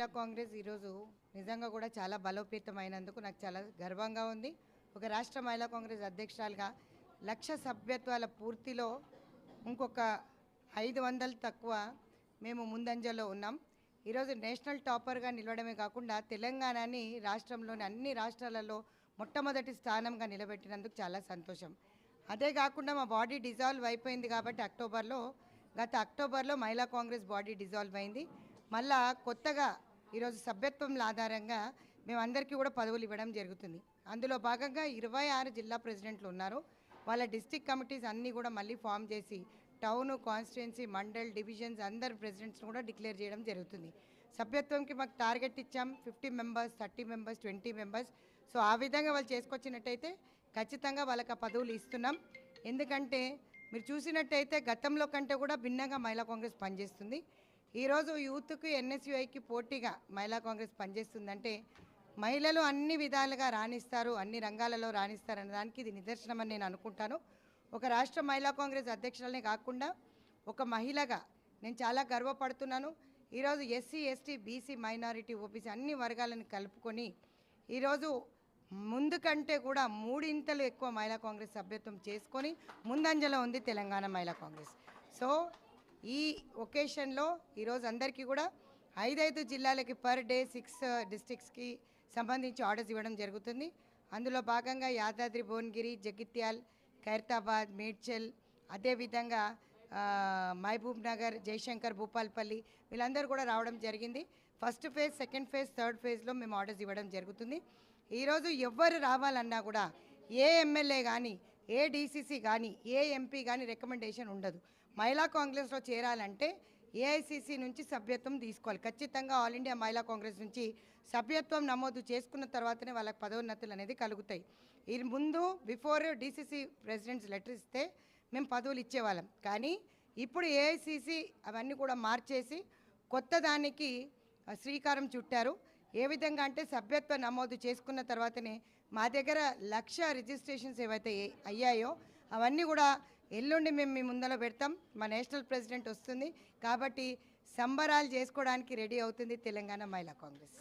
మహిళా కాంగ్రెస్ ఈరోజు నిజంగా కూడా చాలా బలోపేతమైనందుకు నాకు చాలా గర్వంగా ఉంది. ఒక రాష్ట్ర మహిళా కాంగ్రెస్ అధ్యక్షురాలుగా 1,00,000 సభ్యత్వాల పూర్తిలో ఇంకొక 500 తక్కువ మేము ముందంజలో ఉన్నాం. ఈరోజు నేషనల్ టాపర్గా నిలవడమే కాకుండా తెలంగాణని రాష్ట్రంలోని అన్ని రాష్ట్రాలలో మొట్టమొదటి స్థానంగా నిలబెట్టినందుకు చాలా సంతోషం. అదే కాకుండా మా బాడీ డిజాల్వ్ అయిపోయింది కాబట్టి గత అక్టోబర్లో మహిళా కాంగ్రెస్ బాడీ డిజాల్వ్ అయింది. మళ్ళా కొత్తగా ఈరోజు సభ్యత్వంల ఆధారంగా మేమందరికీ కూడా పదవులు ఇవ్వడం జరుగుతుంది. అందులో భాగంగా 26 జిల్లా ప్రెసిడెంట్లు ఉన్నారు. వాళ్ళ డిస్ట్రిక్ట్ కమిటీస్ అన్నీ కూడా మళ్ళీ ఫామ్ చేసి టౌన్, కాన్స్టిట్యున్సీ, మండల్, డివిజన్స్ అందరు ప్రెసిడెంట్స్ని కూడా డిక్లేర్ చేయడం జరుగుతుంది. సభ్యత్వంకి మాకు టార్గెట్ ఇచ్చాం, 50 మెంబర్స్, 30 మెంబర్స్, 20 మెంబర్స్. సో ఆ విధంగా వాళ్ళు చేసుకొచ్చినట్టయితే ఖచ్చితంగా వాళ్ళకి ఆ పదవులు ఇస్తున్నాం. ఎందుకంటే మీరు చూసినట్టయితే గతంలో కంటే కూడా భిన్నంగా మహిళా కాంగ్రెస్ పనిచేస్తుంది. ఈరోజు యూత్కి, ఎన్ఎస్యుఐకి పోటీగా మహిళా కాంగ్రెస్ పనిచేస్తుందంటే మహిళలు అన్ని విధాలుగా రాణిస్తారు, అన్ని రంగాలలో రాణిస్తారు అనే దానికి ఇది నిదర్శనం అని నేను అనుకుంటాను. ఒక రాష్ట్ర మహిళా కాంగ్రెస్ అధ్యక్షులనే కాకుండా ఒక మహిళగా నేను చాలా గర్వపడుతున్నాను. ఈరోజు SC, ST, BC, minority, OBC అన్ని వర్గాలను కలుపుకొని ఈరోజు ముందు కంటే కూడా 3 ఇంతలు ఎక్కువ మహిళా కాంగ్రెస్ సభ్యత్వం చేసుకొని ముందంజలో ఉంది తెలంగాణ మహిళా కాంగ్రెస్. సో ఈ ఒకేషన్లో ఈరోజు అందరికీ కూడా 5 జిల్లాలకి పర్ డే 6 డిస్ట్రిక్ట్స్కి సంబంధించి ఆర్డర్స్ ఇవ్వడం జరుగుతుంది. అందులో భాగంగా యాదాద్రి, భువనగిరి, జగిత్యాల్, ఖైరతాబాద్, మేడ్చల్, అదేవిధంగా మహబూబ్ నగర్, జయశంకర్, భూపాల్పల్లి వీళ్ళందరూ కూడా రావడం జరిగింది. First phase, second phase, third ఫేజ్లో మేము ఆర్డర్స్ ఇవ్వడం జరుగుతుంది. ఈరోజు ఎవ్వరు రావాలన్నా కూడా ఏ ఎమ్మెల్యే కానీ, ఏ డీసీసీ కానీ, ఏ ఎంపీ కానీ రికమెండేషన్ ఉండదు. మహిళా కాంగ్రెస్లో చేరాలంటే ఏఐసిసి నుంచి సభ్యత్వం తీసుకోవాలి. ఖచ్చితంగా ఆల్ ఇండియా మహిళా కాంగ్రెస్ నుంచి సభ్యత్వం నమోదు చేసుకున్న తర్వాతనే వాళ్ళకి పదోన్నతులు అనేది కలుగుతాయి. ఈ ముందు బిఫోర్ డీసీసీ ప్రెసిడెంట్స్ లెటర్ ఇస్తే మేము పదవులు ఇచ్చేవాళ్ళం. కానీ ఇప్పుడు ఏఐసిసి అవన్నీ కూడా మార్చేసి కొత్త దానికి శ్రీకారం చుట్టారు. ఏ విధంగా అంటే సభ్యత్వ నమోదు చేసుకున్న తర్వాతనే మా దగ్గర 1,00,000 రిజిస్ట్రేషన్స్ ఏవైతే అయ్యాయో అవన్నీ కూడా ఎల్లుండి మేము మీ ముందర పెడతాం. మా నేషనల్ ప్రెసిడెంట్ వస్తుంది కాబట్టి సంబరాలు చేసుకోవడానికి రెడీ అవుతుంది తెలంగాణ మహిళా కాంగ్రెస్.